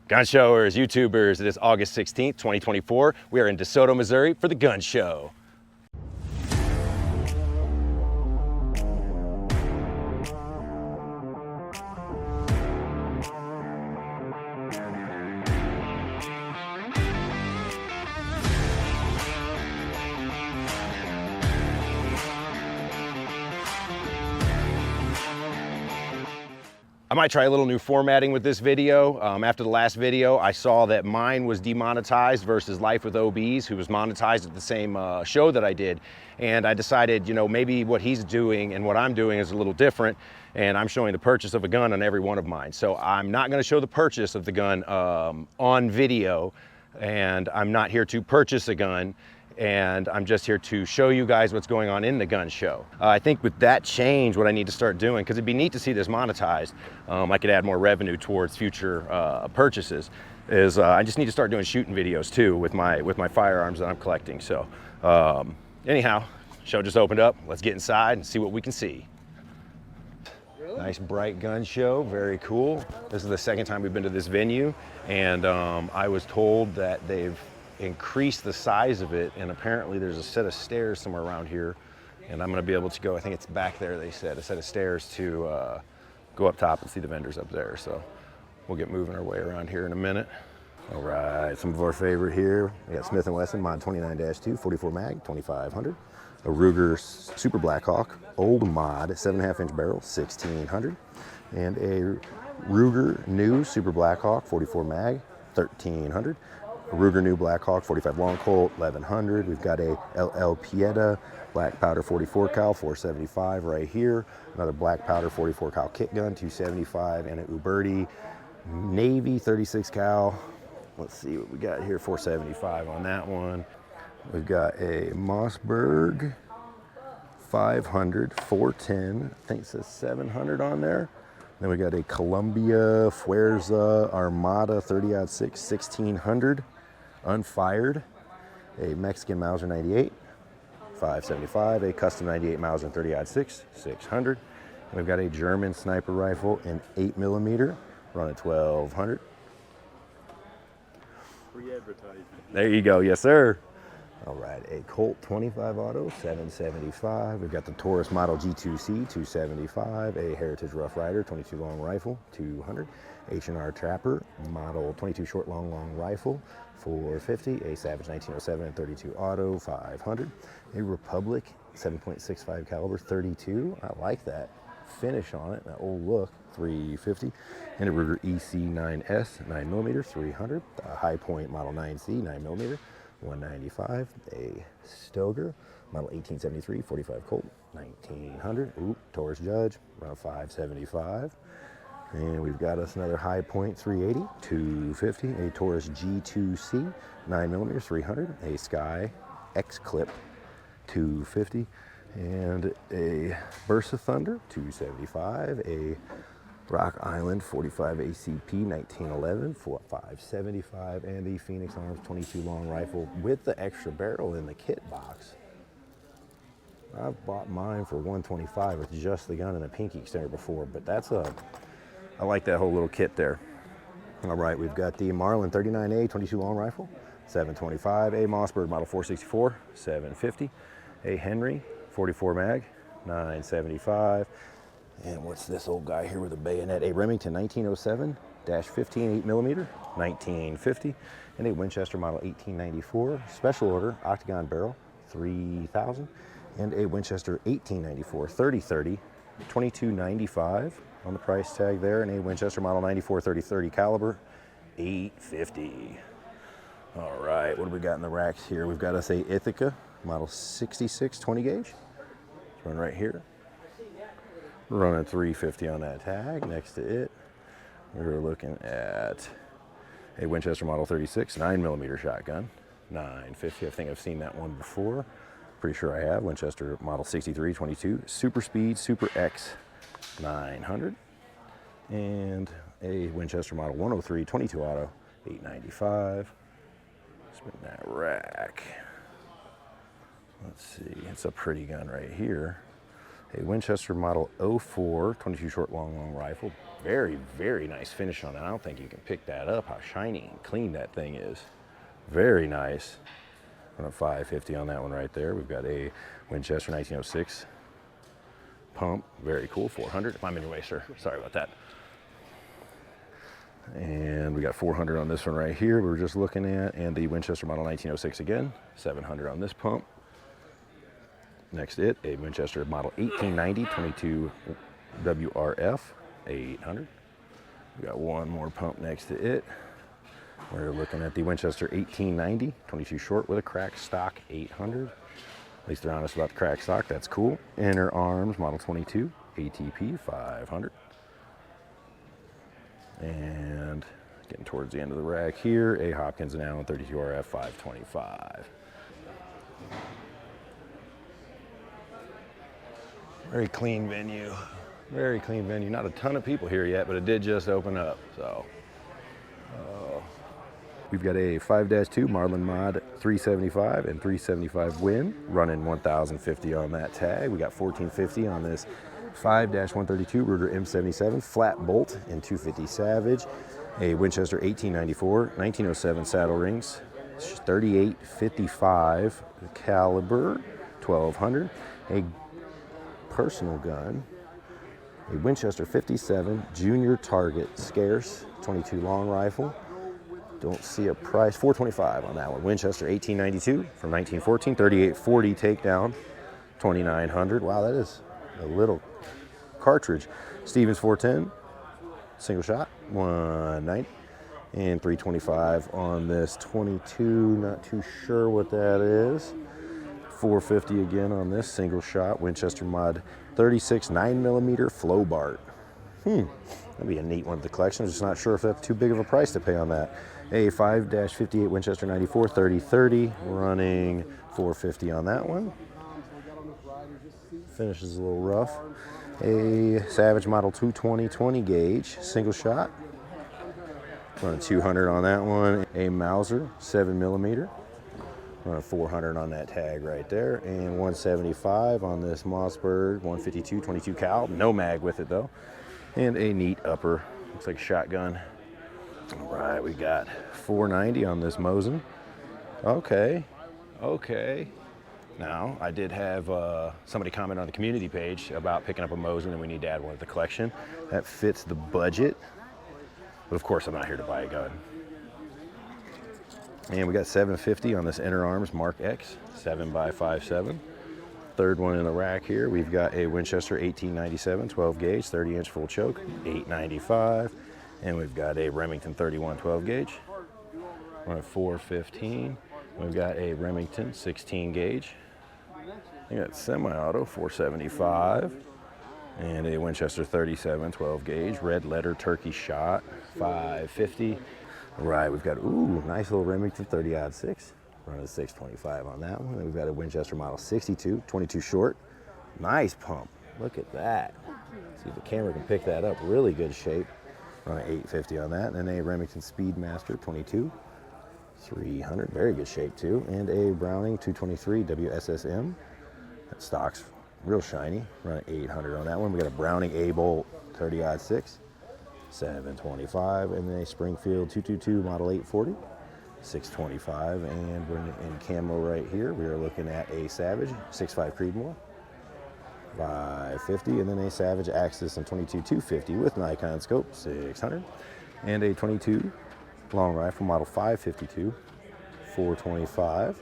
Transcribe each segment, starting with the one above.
Gun showers, YouTubers, it is August 16th, 2024. We are in DeSoto, Missouri for the gun show. I might try a little new formatting with this video. After the last video, I saw that mine was demonetized versus Life with OBs, who was monetized at the same show that I did. And I decided, you know, maybe what he's doing and what I'm doing is a little different. And I'm showing the purchase of a gun on every one of mine. So I'm not gonna show the purchase of the gun on video. And I'm not here to purchase a gun. And I'm just here to show you guys what's going on in the gun show. I think with that change, what I need to start doing, because it'd be neat to see this monetized, I could add more revenue towards future purchases, is I just need to start doing shooting videos too with my firearms that I'm collecting. So anyhow, show just opened up. Let's get inside and see what we can see. Nice bright gun show, very cool. This is the second time we've been to this venue, and I was told that they've increase the size of it, and apparently there's a set of stairs somewhere around here, and I'm going to be able to go, I think it's back there, they said, a set of stairs to go up top and see the vendors up there. So we'll get moving our way around here in a minute. All right, some of our favorite here. We got Smith & Wesson Mod 29-2 44 mag 2500, a Ruger Super Blackhawk old mod 7.5 inch barrel 1600, and a Ruger new Super Blackhawk 44 mag 1300. A Ruger new Blackhawk 45 long Colt 1100. We've got a LL Pieta black powder 44 cal 475 right here. Another black powder 44 cal kit gun 275, and a Uberti Navy 36 cal. Let's see what we got here, 475 on that one. We've got a Mossberg 500 410. I think it says 700 on there. Then we got a Columbia Fuerza Armada 30-06 1600 unfired, a Mexican Mauser 98 575, a custom 98 Mauser 30-06 600. And we've got a German sniper rifle in 8mm running 1200. Free advertising. There you go, yes sir. All right, a Colt 25 auto 775. We've got the Taurus model G2C 275, a Heritage Rough Rider 22 long rifle 200, H&R Trapper model 22 short long rifle 450, a Savage 1907 and 32 auto 500, a Republic 7.65 caliber 32. I like that finish on it, that old look, 350, and a Ruger EC9S 9mm 300, a High Point model 9C 9mm 195, a Stoger model 1873 45 Colt 1900. Ooh, Taurus Judge around 575. And we've got us another High Point 380 250, a Taurus G2C 9mm 300, a Sky X Clip 250, and a Bursa Thunder 275, a Rock Island 45 ACP 1911 for 575, and the Phoenix Arms 22 long rifle with the extra barrel in the kit box. I've bought mine for 125 with just the gun and a pinky extender before, but I like that whole little kit there. All right, we've got the Marlin 39A 22 long rifle 725, a Mossberg model 464 750, a Henry 44 mag 975. And what's this old guy here with a bayonet? A Remington 1907-15 8mm 1950, and a Winchester model 1894 special order octagon barrel 3000, and a Winchester 1894 30-30 2295 on the price tag there, and a Winchester model 94 30-30 caliber 850. All right, what do we got in the racks here? We've got us a Ithaca model 66 20 gauge. It's one right here. Running 350 on that tag. Next to it, we're looking at a Winchester Model 36 9mm shotgun, 950. I think I've seen that one before. Pretty sure I have. Winchester Model 63 22 Super Speed Super X 900, and a Winchester Model 103 22 Auto 895. Spin that rack. Let's see. It's a pretty gun right here. A Winchester Model 04 22 short long rifle Very, very nice finish on that. I don't think you can pick that up, how shiny and clean that thing is. Very nice. On a 550 on that one right there. We've got a Winchester 1906 pump. Very cool, 400. I'm in your way, sir. Sorry about that. And we got 400 on this one right here we were just looking at, and the Winchester model 1906 again, 700 on this pump. Next a Winchester model 1890 22 WRF, 800. We got one more pump next to it. We're looking at the Winchester 1890 22 short with a cracked stock, 800. At least they're honest about the cracked stock, that's cool. Inner arms model 22 ATP, 500. And getting towards the end of the rack here, a Hopkins & Allen 32 RF 525. Very clean venue. Very clean venue. Not a ton of people here yet, but it did just open up. So we've got a 5-2 Marlin Mod 375 and 375 Win, running 1,050 on that tag. We got 1,450 on this 5-132 Ruger M77 flat bolt in 250 Savage, a Winchester 1894 1907 saddle rings, 3855 caliber, 1200, a personal gun, a Winchester 57 Junior Target scarce 22 long rifle. Don't see a price. $425 on that one. Winchester 1892 from 1914, 3840 takedown, 2,900. Wow, that is a little cartridge. Stevens 410, single shot, 190, and 325 on this 22. Not too sure what that is. 450 again on this single shot. Winchester Mod 36 9mm flow Bart. That'd be a neat one of the collection. I'm just not sure if that's too big of a price to pay on that. A 5-58 Winchester 94 3030, running 450 on that one. Finishes a little rough. A Savage Model 220 20 gauge single shot, running 200 on that one. A Mauser 7mm, running 400 on that tag right there, and 175 on this Mossberg 152 22 cal, no mag with it though, and a neat upper, looks like a shotgun. All right, we got 490 on this Mosin. Okay. Now, I did have somebody comment on the community page about picking up a Mosin and we need to add one to the collection. That fits the budget, but of course I'm not here to buy a gun. And we got 750 on this Inner Arms Mark X 7x57. Third one in the rack here, we've got a Winchester 1897 12 gauge 30-inch full choke, 895. And we've got a Remington 31 12 gauge, we're at 415. We've got a Remington 16 gauge. We got semi-auto 475, and a Winchester 37 12 gauge red letter turkey shot 550. All right, we've got nice little Remington 30-06, running 625 on that one. Then we've got a Winchester Model 62 22 short, nice pump. Look at that. See if the camera can pick that up. Really good shape. Running 850 on that, and then a Remington Speedmaster 22 300, very good shape too, and a Browning 223 WSSM. That stock's real shiny, running 800 on that one. We got a Browning A-Bolt 30-06, 725, and then a Springfield 222 Model 840, 625, and we're in camo right here. We are looking at a Savage 6.5 Creedmoor, 550, and then a Savage Axis and 22 250 with Nikon scope, 600, and a 22 long rifle Model 552, 425,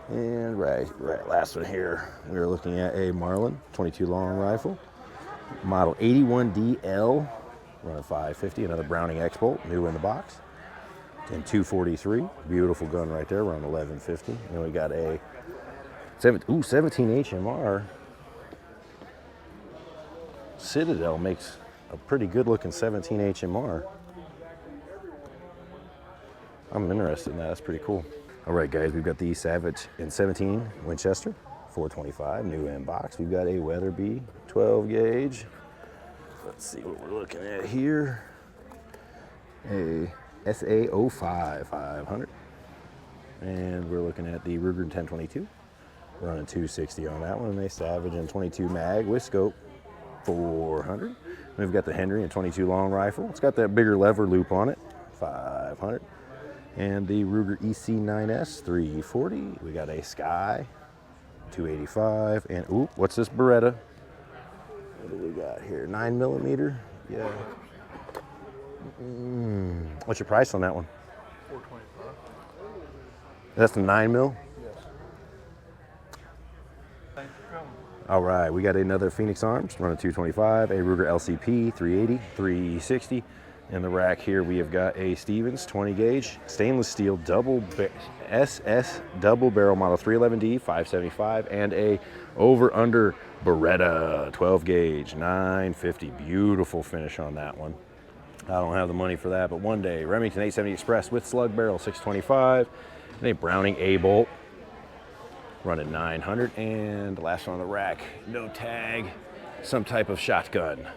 and right last one here, we are looking at a Marlin 22 long rifle Model 81DL, running 550, another Browning X-Bolt, new in the box, and 243, beautiful gun right there, around 1150. And we got a 17 HMR. Citadel makes a pretty good looking 17 HMR. I'm interested in that, that's pretty cool. All right guys, we've got the Savage in 17 Winchester, 425, new in box. We've got a Weatherby 12 gauge. Let's see what we're looking at here. A SA05 500. And we're looking at the Ruger 1022, running 260 on that one. And a Savage in 22 mag with scope, 400. We've got the Henry and 22 long rifle. It's got that bigger lever loop on it, 500. And the Ruger EC9S, 340. We got a Sky, 285. And ooh, what's this Beretta? What do we got here? 9mm? Yeah. What's your price on that one? $425. That's the 9mm? Yes. Thanks for coming. All right, we got another Phoenix Arms, running 225, a Ruger LCP, 380, 360. In the rack here, we have got a Stevens 20 gauge, stainless steel, SS double barrel model 311D, 575, and a over-under Beretta 12 gauge, 950. Beautiful finish on that one. I don't have the money for that, but one day, Remington 870 Express with slug barrel, 625, and a Browning A-bolt, running 900, and the last one on the rack, no tag, some type of shotgun.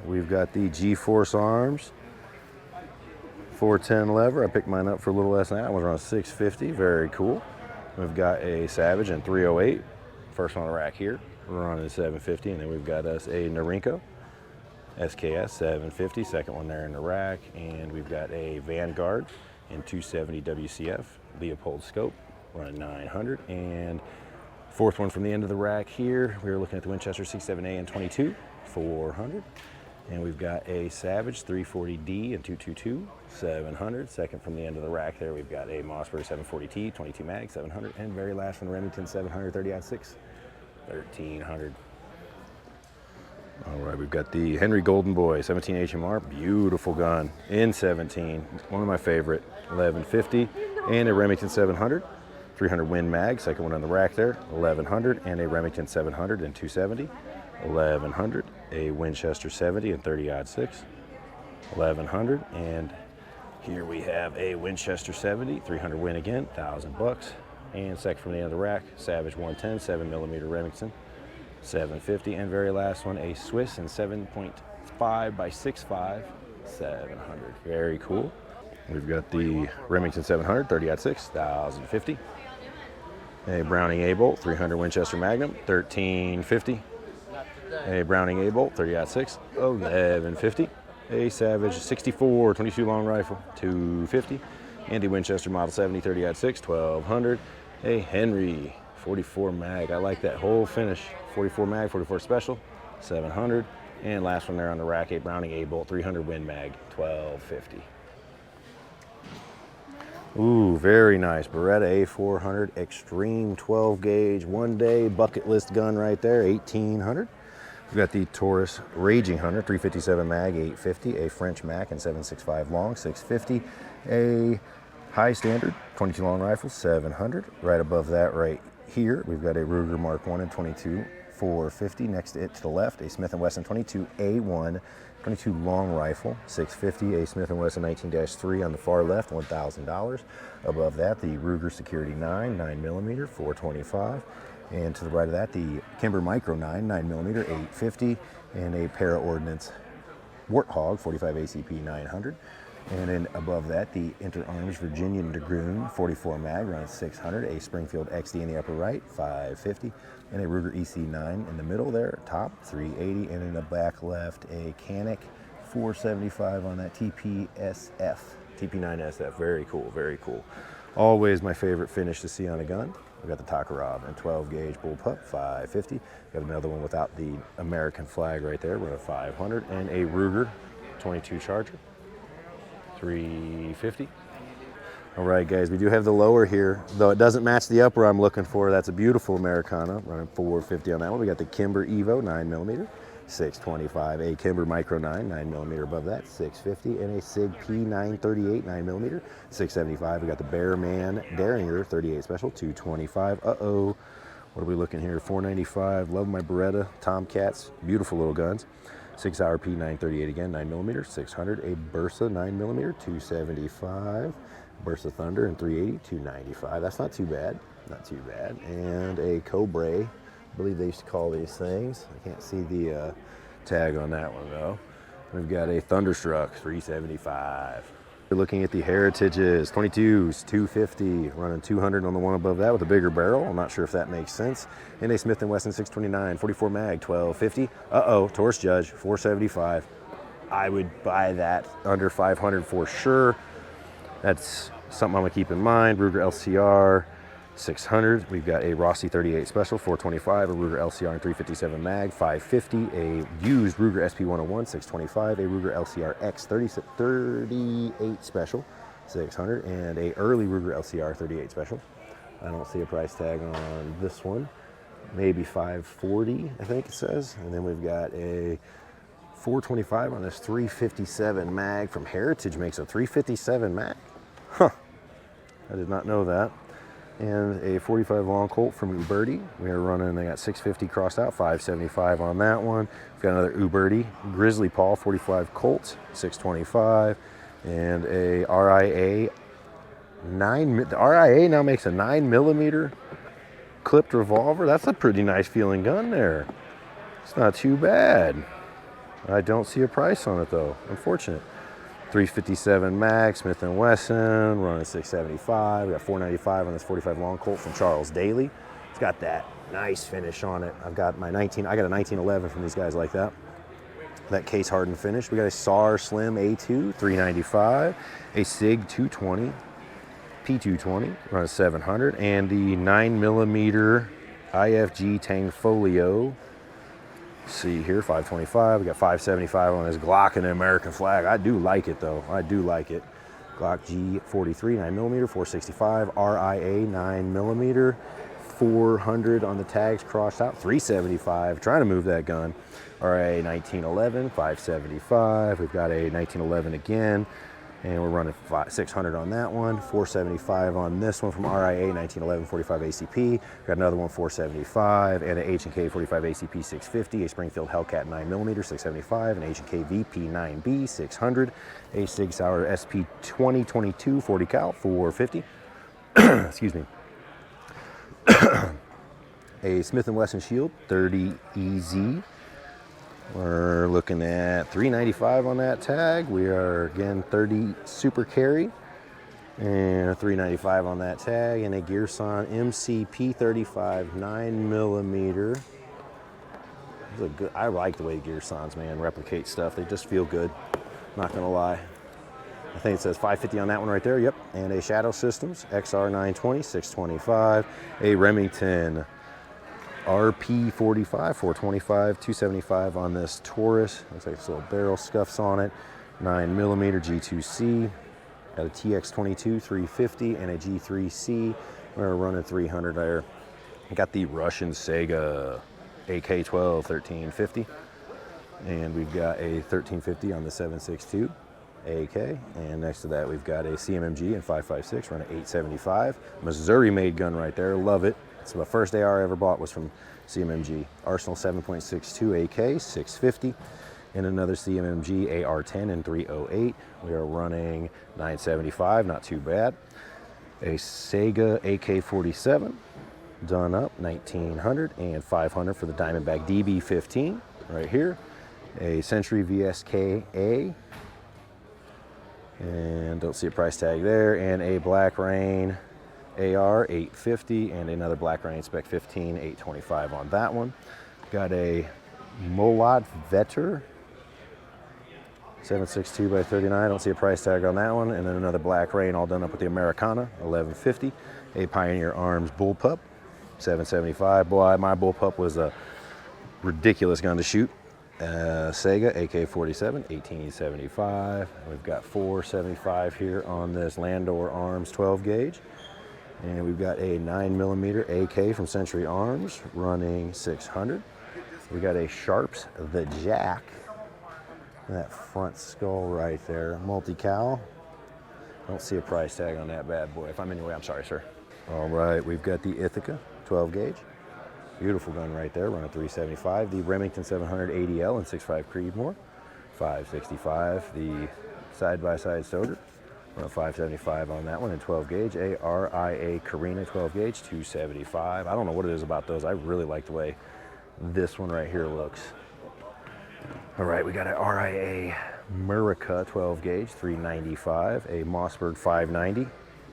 We've got the G-Force Arms, 410 lever. I picked mine up for a little less than that. It was around 650, very cool. We've got a Savage in 308, first on the rack here, running 750, and then we've got us a Norinco SKS 750, second one there in the rack, and we've got a Vanguard in 270 WCF, Leopold scope, running 900, and fourth one from the end of the rack here, we were looking at the Winchester C7A in 22, 400. And we've got a Savage 340D and 222, 700. Second from the end of the rack there, we've got a Mossberg 740T, 22 mag, 700. And very last one, Remington 700 30-06, 1300. All right, we've got the Henry Golden Boy 17 HMR, beautiful gun in 17, one of my favorite, 1150. And a Remington 700, 300 Win mag, second one on the rack there, 1100. And a Remington 700 and 270, 1100. A Winchester 70 and 30-06, 1100. And here we have a Winchester 70, 300 Win again, $1,000. And second from the end of the rack, Savage 110, 7mm Remington, 750. And very last one, a Swiss in 7.5 by 6.5, 700. Very cool. We've got the Remington 700, 30-06, 1,050. A Browning A-bolt, 300 Winchester Magnum, 1,350. A Browning A-bolt, 30-06, 1150. A Savage 64, 22 long rifle, 250. And a Winchester Model 70, 30-06, 1200. A Henry 44 mag. I like that whole finish. 44 mag, 44 special, 700. And last one there on the rack, a Browning A-bolt, 300 Win mag, 1250. Ooh, very nice. Beretta A400 Extreme 12 gauge, one day bucket list gun right there, 1800. We've got the Taurus Raging Hunter, 357 mag, 850, a French Mac and 765 long, 650, a high standard 22 long rifle, 700. Right above that right here, we've got a Ruger Mark 1 and 22, 450. Next to it to the left, a Smith & Wesson 22 A1, 22 long rifle, 650. A Smith & Wesson 19-3 on the far left, $1,000. Above that, the Ruger Security 9, 9mm, 425. And to the right of that, the Kimber Micro 9, 9mm, 850, and a Para Ordnance Warthog 45 ACP 900. And then above that, the Inter Arms Virginian Dragoon 44 mag, running 600, a Springfield XD in the upper right, 550, and a Ruger EC9 in the middle there, top, 380, and in the back left, a Canic 475 on that TP9SF, very cool, very cool. Always my favorite finish to see on a gun. We've got the Takarov and 12 gauge bullpup, 550. Got another one without the American flag right there, we're at 500. And a Ruger 22 Charger, 350. All right, guys, we do have the lower here, though it doesn't match the upper I'm looking for. That's a beautiful Americana, running 450 on that one. We got the Kimber Evo 9mm, 625. A Kimber Micro 9, 9mm above that, 650. And a Sig P938, 9mm, 675. We got the Bearman Derringer 38 Special, 225. Uh-oh, what are we looking here? 495. Love my Beretta Tomcats, beautiful little guns. 6-hour P938 again, 9mm, 600. A Bursa 9mm, 275. Bursa Thunder in 380, 295. That's not too bad, not too bad. And a Cobra, I believe they used to call these things. I can't see the tag on that one though. We've got a Thunderstruck 375. We're looking at the Heritages, 22s, 250, running 200 on the one above that with a bigger barrel. I'm not sure if that makes sense. And a Smith & Wesson 629, 44 mag, 1250. Uh-oh, Taurus Judge, 475. I would buy that under 500 for sure. That's something I'm gonna keep in mind. Ruger LCR 600. We've got a Rossi 38 Special 425, a Ruger LCR and 357 mag 550, a used Ruger SP 101 625, a Ruger LCR X 38 Special 600, and a early Ruger LCR 38 Special. I don't see a price tag on this one. Maybe 540, I think it says. And then we've got a 425 on this 357 mag from Heritage. Makes a 357 mag. Huh. I did not know that. And a 45 long Colt from Uberti. We are running, they got 650 crossed out, 575 on that one. We've got another Uberti Grizzly Paul 45 Colt, 625, and a RIA 9. The RIA now makes a 9mm clipped revolver. That's a pretty nice feeling gun there. It's not too bad. I don't see a price on it though. Unfortunate. 357 mag, Smith & Wesson, running 675. We got 495 on this 45 long Colt from Charles Daly. It's got that nice finish on it. I got a 1911 from these guys like that. That case hardened finish. We got a SAR Slim A2, 395, a SIG 220, P220, running 700, and the 9mm IFG Tangfolio. See here, 525. We got 575 on this Glock and the American flag. I do like it though. I do like it. Glock G43, 9mm, 465, RIA 9mm, 400 on the tags crossed out, 375. Trying to move that gun. RIA 1911, 575. We've got a 1911 again, and we're running 600 on that one. 475 on this one from RIA 1911 45 ACP. Got another one 475, and an H&K 45 ACP 650, a Springfield Hellcat 9mm 675, an H&K VP 9B 600, a Sig Sauer SP 2022 40 cal 450. Excuse me. A Smith & Wesson Shield 30 EZ. We're looking at $395 on that tag. We are again 30 Super Carry and $395 on that tag, and a Gearson MCP 35 9mm. I like the way Gearsons, man, replicate stuff. They just feel good. Not gonna lie. I think it says 550 on that one right there. Yep. And a Shadow Systems XR 920 625, a Remington RP45 425 275 on this Taurus. Looks like this little barrel scuffs on it. 9mm G2C. Got a TX22 350 and a G3C. We're running 300 there. Got the Russian Sega AK-12 1350, and we've got a 1350 on the 7.62 AK, and next to that we've got a CMMG and 5.56 running 875. Missouri-made gun right there. Love it. So the first AR I ever bought was from CMMG. Arsenal 7.62 AK, 650, and another CMMG AR-10 and 308. We are running 975, not too bad. A Sega AK-47, done up, 1900 and 500 for the Diamondback DB-15 right here. A Century VSK-A, and don't see a price tag there, and a Black Rain AR 850 and another Black Rain Spec 15 825 on that one. Got a Molot Vetter 7.62 by 39. Don't see a price tag on that one. And then another Black Rain all done up with the Americana 1150. A Pioneer Arms Bullpup 775. Boy, my Bullpup was a ridiculous gun to shoot. Sega AK-47 1875. We've got 475 here on this Landor Arms 12 gauge. And we've got a 9mm AK from Century Arms running 600. We got a Sharps the Jack. That front skull right there. Multi-cal. Don't see a price tag on that bad boy. If I'm in your way, I'm sorry, sir. All right, we've got the Ithaca 12 gauge. Beautiful gun right there, running 375. The Remington 700 ADL and 6.5 Creedmoor, 565. The side-by-side Stoger, running 575 on that one, and 12 gauge. A RIA Carina 12 gauge, 275. I don't know what it is about those. I really like the way this one right here looks. All right, we got an RIA Murica 12 gauge, 395. A Mossberg 590,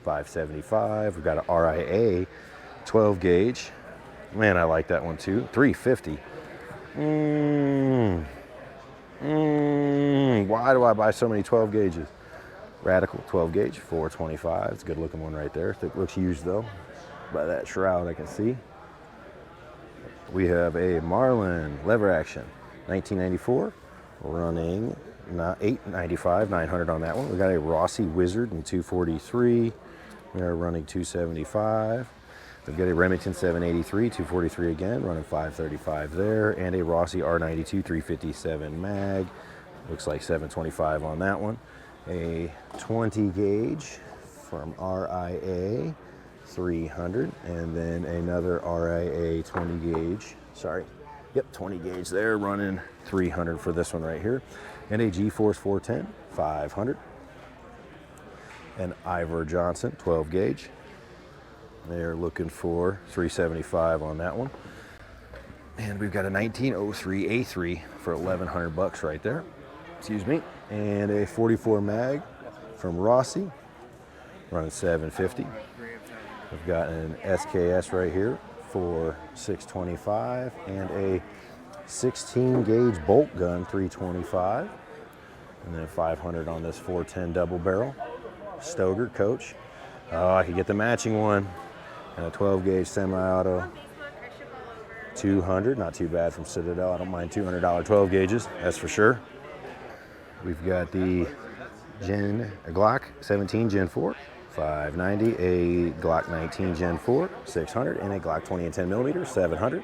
575. We've got an RIA 12 gauge. Man, I like that one too. 350. Why do I buy so many 12 gauges? Radical 12 gauge, 425. It's a good looking one right there. It looks used though. By that shroud I can see. We have a Marlin lever action, 1994, running 895, 900 on that one. We got a Rossi Wizard in 243. We are running 275. We've got a Remington 783, 243 again, running 535 there, and a Rossi R92 357 mag. Looks like 725 on that one. A 20 gauge from RIA, 300, and then another RIA 20 gauge. Sorry, yep, 20 gauge there, running 300 for this one right here, and a G-Force 410, 500. An Ivor Johnson 12 gauge. They're looking for 375 on that one. And we've got a 1903 A3 for 1,100 bucks right there. Excuse me. And a 44 mag from Rossi, running 750. We've got an SKS right here for 625, and a 16 gauge bolt gun 325, and then 500 on this 410 double barrel Stoeger Coach. Oh, I could get the matching one. And a 12 gauge semi-auto 200, not too bad from Citadel. I don't mind $200 12 gauges, that's for sure. We've got the Glock 17 Gen 4, 590, a Glock 19 Gen 4, 600, and a Glock 20 and 10 millimeter, 700,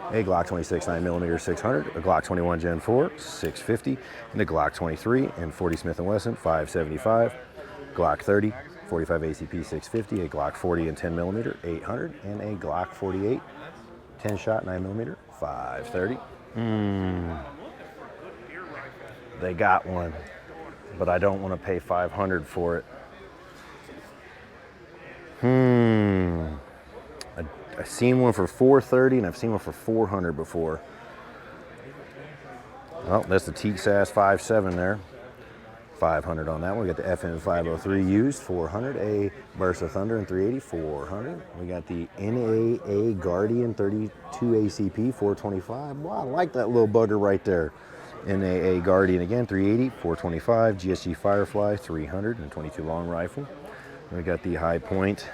a Glock 26 9mm, 600, a Glock 21 Gen 4, 650, and a Glock 23 and 40 Smith & Wesson, 575, Glock 30, 45 ACP 650, a Glock 40 and 10 millimeter, 800, and a Glock 48 10 shot 9 millimeter, 530. They got one, but I don't want to pay 500 for it. I've seen one for 430 and I've seen one for 400 before. Well, that's the TSAS 5.7 there. 500 on that one. We got the FM 503 used, 400. A Burst of Thunder in 380, 400. We got the NAA Guardian 32 ACP, 425. Wow, I like that little bugger right there. NAA Guardian again, 380, 425. GSG Firefly, 300, and 22 long rifle. We got the High Point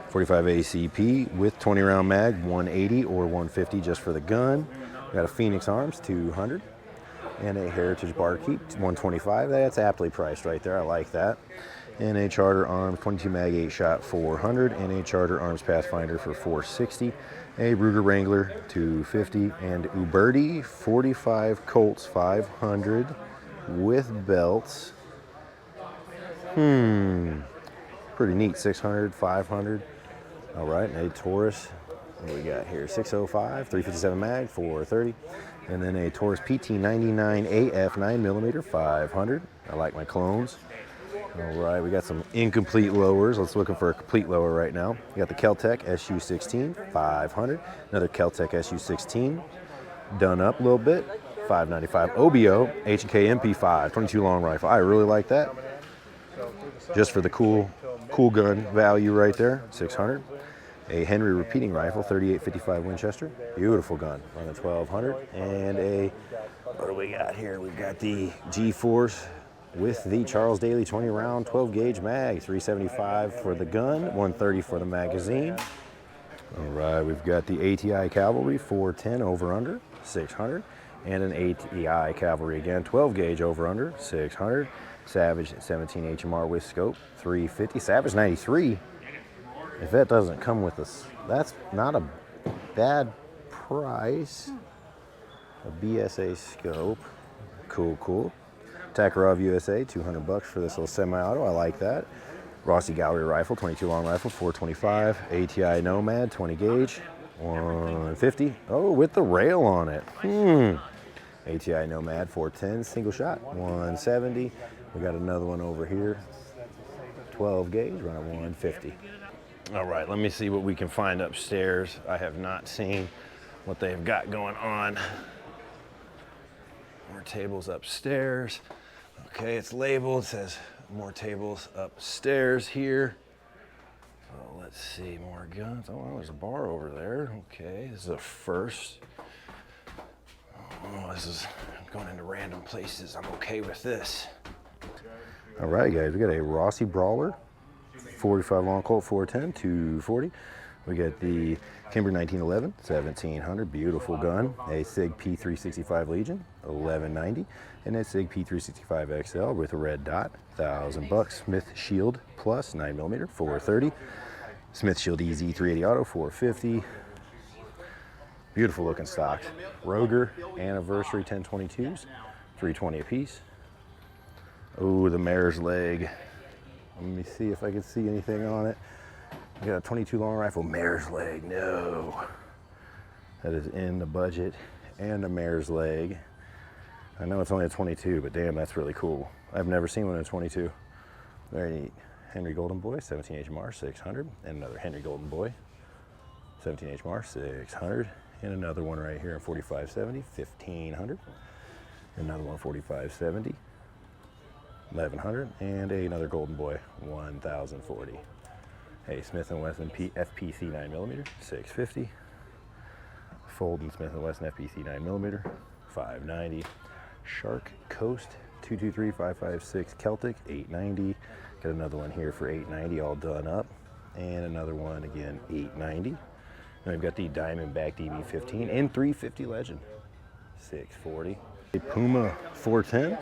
45 ACP with 20 round mag, 180 or 150 just for the gun. We got a Phoenix Arms, 200. And a Heritage Barkeep 125. That's aptly priced right there. I like that. And a Charter Arms 22 mag 8 shot 400, and a Charter Arms Pathfinder for 460. A Ruger Wrangler 250, and Uberti 45 Colts 500 with belts. Pretty neat. 600, 500. All right, and a Taurus. What do we got here? 605, 357 mag, 430. And then a Taurus PT99 AF 9mm, 500. I like my clones. All right, we got some incomplete lowers. Let's looking for a complete lower right now. We got the Keltec SU16, 500. Another Keltec SU16, done up a little bit, 595. OBO H&K MP5, 22 long rifle. I really like that. Just for the cool gun value right there, 600. A Henry repeating rifle, 3855 Winchester, beautiful gun, on the 1200, and a, what do we got here? We've got the G-Force with the Charles Daly 20 round 12 gauge mag, 375 for the gun, 130 for the magazine. All right, we've got the ATI Cavalry 410 over under, 600, and an ATI Cavalry again, 12 gauge over under, 600. Savage 17 HMR with scope, 350. Savage 93. If that doesn't come with us, that's not a bad price. A BSA scope, cool. Takarov USA, 200 bucks for this little semi-auto. I like that. Rossi Gallery rifle, 22 long rifle, 425. ATI Nomad, 20 gauge, 150. Oh, with the rail on it. ATI Nomad, 410, single shot, 170. We got another one over here, 12 gauge, running 150. All right, let me see what we can find upstairs. I have not seen what they've got going on. More tables upstairs. Okay, it's labeled. It says more tables upstairs here. So let's see, more guns. Oh, there's a bar over there. Okay, this is a first. Oh, this is going into random places. I'm okay with this. All right, guys, we got a Rossi Brawler, 45 long Colt 410, 240. We got the Kimber 1911, 1700, beautiful gun. A SIG P365 Legion, 1190, and a SIG P365 XL with a red dot, $1,000. Smith Shield Plus 9mm, 430. Smith Shield EZ 380 Auto, 450. Beautiful looking stocks. Roger Anniversary 1022s, 320 a piece. Oh, the mare's leg. Let me see if I can see anything on it. We got a 22 long rifle, mare's leg. No, that is in the budget, and a mare's leg. I know it's only a 22, but damn, that's really cool. I've never seen one in a 22. Very neat. Henry Golden Boy, 17 HMR, 600, and another Henry Golden Boy, 17 HMR, 600, and another one right here in 4570, 1500, another one 4570, 1100, and another Golden Boy, 1040. A Smith & Wesson FPC 9mm, 650. Fold & Smith & Wesson FPC 9mm, 590. Shark Coast 223-556 Celtic, 890. Got another one here for 890, all done up. And another one again, 890. And we've got the Diamondback DB15 and 350 Legend, 640. A Puma 410,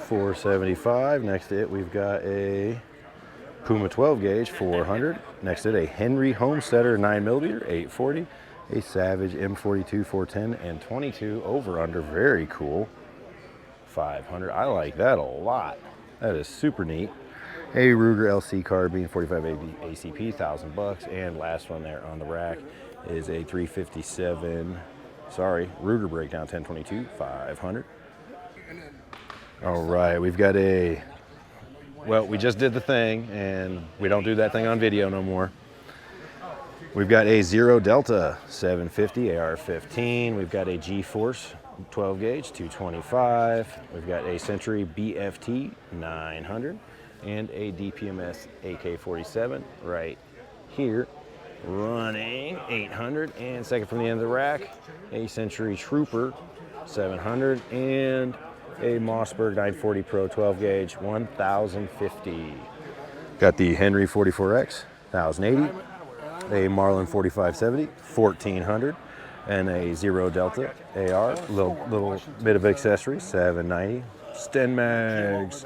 475. Next to it, we've got a Puma 12 gauge, 400. Next to it, a Henry Homesteader 9mm, 840. A Savage M42, 410 and 22 over under, very cool, 500. I like that a lot. That is super neat. A Ruger LC carbine, 45 ACP, $1,000. And last one there on the rack is a 357. Ruger Breakdown 1022, 500. All right, we've got a. Well, we just did the thing, and we don't do that thing on video no more. We've got a Zero Delta 750 AR-15. We've got a G-Force 12 gauge 225. We've got a Century BFT 900 and a DPMS AK-47 right here, running 800. And second from the end of the rack, a Century Trooper 700 and a Mossberg 940 Pro 12 gauge 1050. Got the Henry 44X 1080. A Marlin 4570, 1400, and a Zero Delta AR, little bit of accessories, 790. Sten mags.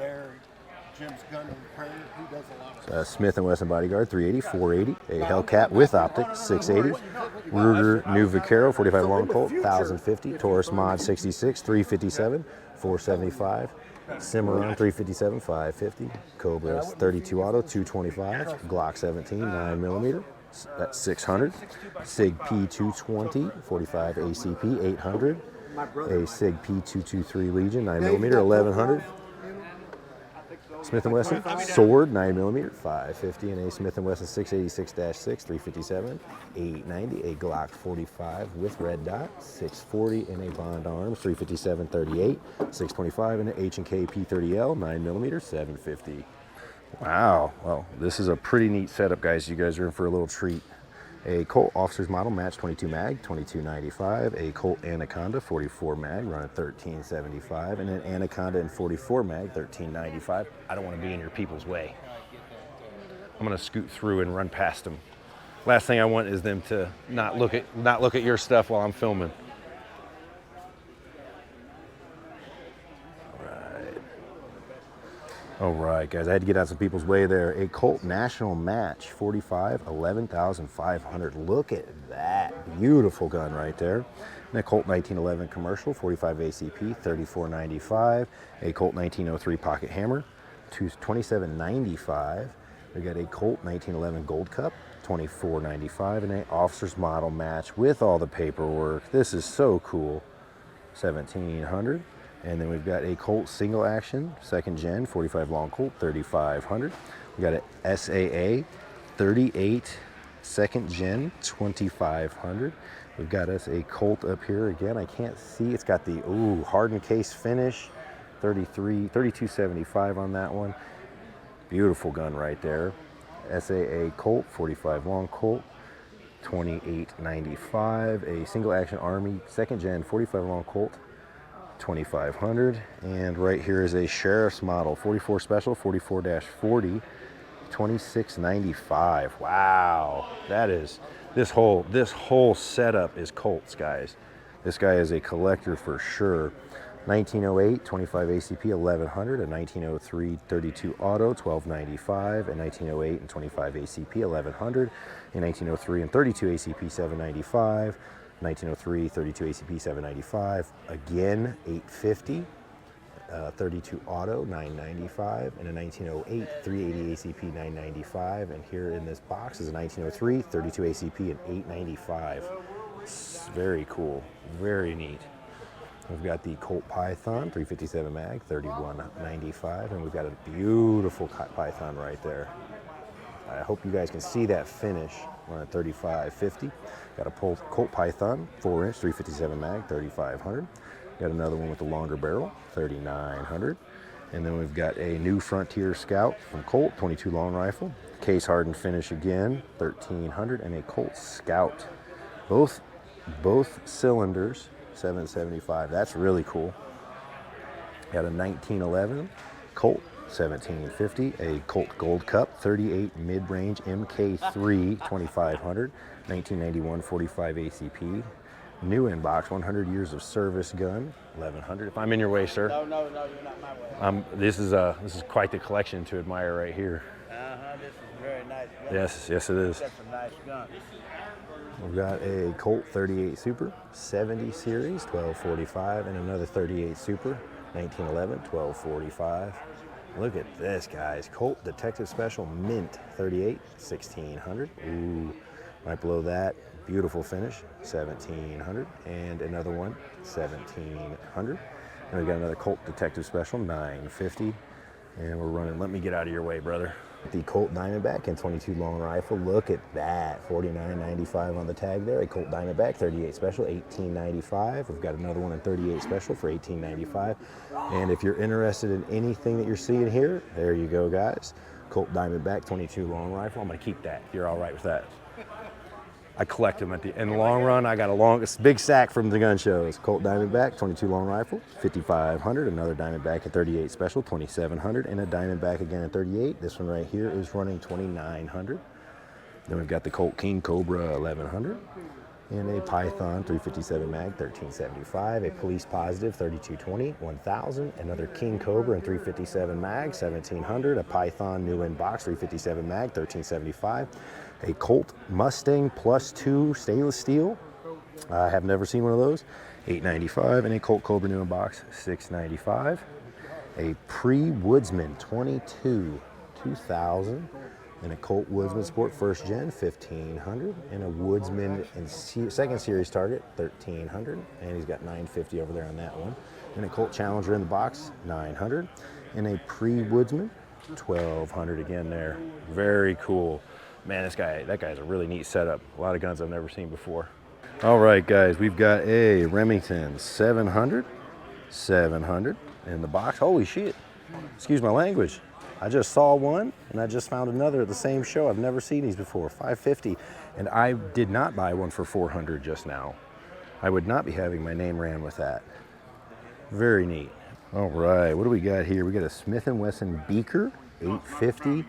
Smith & Wesson Bodyguard 380, 480. A Hellcat with optic, 680. Ruger New Vaquero 45 long Colt, 1050. Taurus Mod 66, 357, 475. Cimarron 357, 550. Cobra 32 Auto 225. Glock 17 9mm. That's 600. SIG P220, 45 ACP, 800. A SIG P223 Legion, 9mm, 1100. Smith & Wesson Sword, 9mm, 550. And a Smith & Wesson 686-6, 357, 890. A Glock 45 with red dot, 640. And a Bond Arms, 357, 38, 625. And an H&K P30L, 9mm, 750. Wow, well, this is a pretty neat setup, guys. You guys are in for a little treat. A Colt Officer's Model Match 22 mag, $22.95. A Colt Anaconda 44 mag, running $13.75. And an Anaconda in 44 mag, $13.95. I don't want to be in your people's way. I'm going to scoot through and run past them. Last thing I want is them to not look at your stuff while I'm filming. All right, guys, I had to get out some people's way there. A Colt National Match 45, 11,500. Look at that beautiful gun right there. And a Colt 1911 Commercial 45 ACP, $34.95. A Colt 1903 Pocket Hammer, $27.95. We got a Colt 1911 Gold Cup, $24.95, and an Officer's Model Match with all the paperwork. This is so cool, $1,700. And then we've got a Colt Single Action, 2nd Gen, 45 long Colt, $3,500. We got a SAA 38 2nd Gen, $2,500. We've got us a Colt up here again. I can't see. It's got the hardened case finish. 3275 on that one. Beautiful gun right there. SAA Colt, 45 long Colt, 2895. A single action Army 2nd gen 45 long Colt, 2500. And right here is a Sheriff's model 44 special 44-40, 2695. Wow, that is, this whole setup is Colts, guys. This guy is a collector for sure. 1908 25 ACP 1100, a 1903 32 auto 1295, a 1908 and 25 ACP 1100, a 1903 and 32 ACP 795, 1903 32 ACP 795, again 850, 32 auto 995, and a 1908 380 ACP 995. And here in this box is a 1903 32 ACP and 895. It's very cool, very neat. We've got the Colt Python 357 mag 3195, and we've got a beautiful Python right there. I hope you guys can see that finish on a 3550. Got a Colt Python 4-inch 357 mag 3500. Got another one with a longer barrel 3900, and then we've got a new Frontier Scout from Colt 22 long rifle, case hardened finish again 1300, and a Colt Scout, both cylinders 775. That's really cool. Got a 1911 Colt 1750, a Colt Gold Cup 38 mid-range MK3 2500, 1991 45 ACP, new in box, 100 years of service gun 1100. If I'm in your way, sir. No, you're not my way. This is quite the collection to admire right here. This is a very nice gun. Yes, it is. That's a nice gun. We've got a Colt 38 Super 70 series 1245, and another 38 Super 1911 1245. Look at this, guys. Colt Detective Special Mint 38 1600. Ooh, right below that, beautiful finish 1700, and another one 1700. And we've got another Colt Detective Special 950, and we're running. Let me get out of your way, brother. The Colt Diamondback and 22 long rifle. Look at that, $49.95 on the tag there. A Colt Diamondback 38 special, $18.95. We've got another one in 38 special for $18.95. And if you're interested in anything that you're seeing here, there you go, guys. Colt Diamondback 22 long rifle. I'm gonna keep that, if you're all right with that. I collect them in the long run. I got a big sack from the gun shows. Colt Diamondback 22 long rifle, $5,500. Another Diamondback at 38 special, $2,700, and a Diamondback again at 38. This one right here is running $2,900. Then we've got the Colt King Cobra 1100, and a Python 357 mag, $1,375. A Police Positive 3220, $1,000. Another King Cobra and 357 mag, $1,700. A Python new in box 357 mag, $1,375. A Colt Mustang +2 stainless steel. I have never seen one of those. $895, and a Colt Cobra new in box, $695. A Pre-Woodsman 22, $2,000, and a Colt Woodsman Sport 1st Gen, $1,500, and a Woodsman and 2nd Series Target, $1,300, and he's got $950 over there on that one. And a Colt Challenger in the box, $900, and a Pre-Woodsman, $1,200 again there. Very cool. Man, that guy's a really neat setup. A lot of guns I've never seen before. All right, guys, we've got a Remington 700 in the box. Holy shit, excuse my language. I just saw one, and I just found another at the same show. I've never seen these before, $550. And I did not buy one for $400 just now. I would not be having my name ran with that. Very neat. All right, what do we got here? We got a Smith & Wesson Beaker, $850.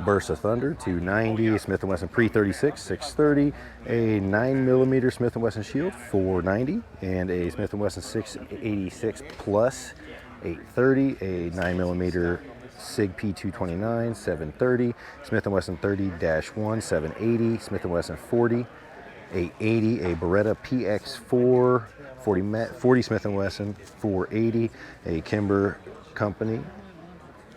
Burst of Thunder, $290. Smith & Wesson Pre-36, $630. A 9mm Smith & Wesson Shield, $490. And a Smith & Wesson 686 Plus, $830. A 9mm SIG P229, $730. Smith & Wesson 30-1, $780. Smith & Wesson 40, $880. A Beretta PX4, 40 Smith & Wesson, $480. A Kimber Company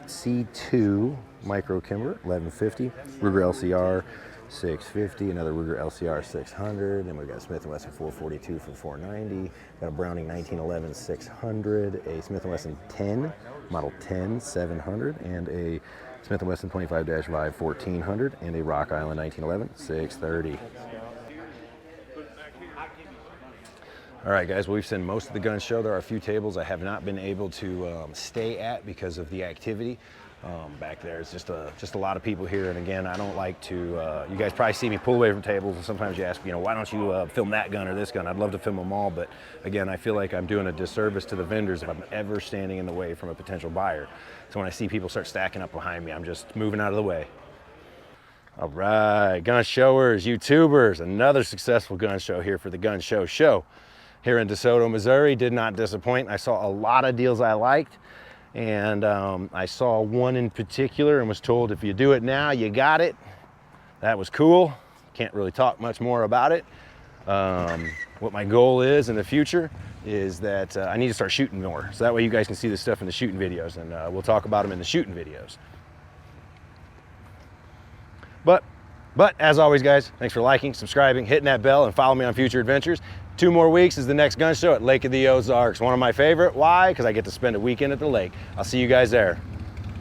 C2 Micro Kimber, $1150. Ruger LCR, $650. Another Ruger LCR, $600. And we've got a Smith & Wesson 442 for $490. Got a Browning 1911, $600. A Smith & Wesson 10, Model 10, $700. And a Smith & Wesson 25-5, $1,400. And a Rock Island 1911, $630. All right, guys, well, we've seen most of the gun show. There are a few tables I have not been able to stay at because of the activity. Back there, it's just a lot of people here, and again, I don't like to, you guys probably see me pull away from tables, and sometimes you ask, why don't you film that gun or this gun? I'd love to film them all, but again, I feel like I'm doing a disservice to the vendors if I'm ever standing in the way from a potential buyer. So when I see people start stacking up behind me, I'm just moving out of the way. All right, gun showers, YouTubers, another successful gun show here for the Gun Show here in DeSoto, Missouri. Did not disappoint. I saw a lot of deals I liked, and I saw one in particular and was told if you do it now, you got it. That was cool. Can't really talk much more about it. What my goal is in the future is that I need to start shooting more, so that way you guys can see this stuff in the shooting videos, and we'll talk about them in the shooting videos. But as always, guys, thanks for liking, subscribing, hitting that bell, and follow me on future adventures. 2 more weeks is the next gun show at Lake of the Ozarks. One of my favorite. Why? Because I get to spend a weekend at the lake. I'll see you guys there.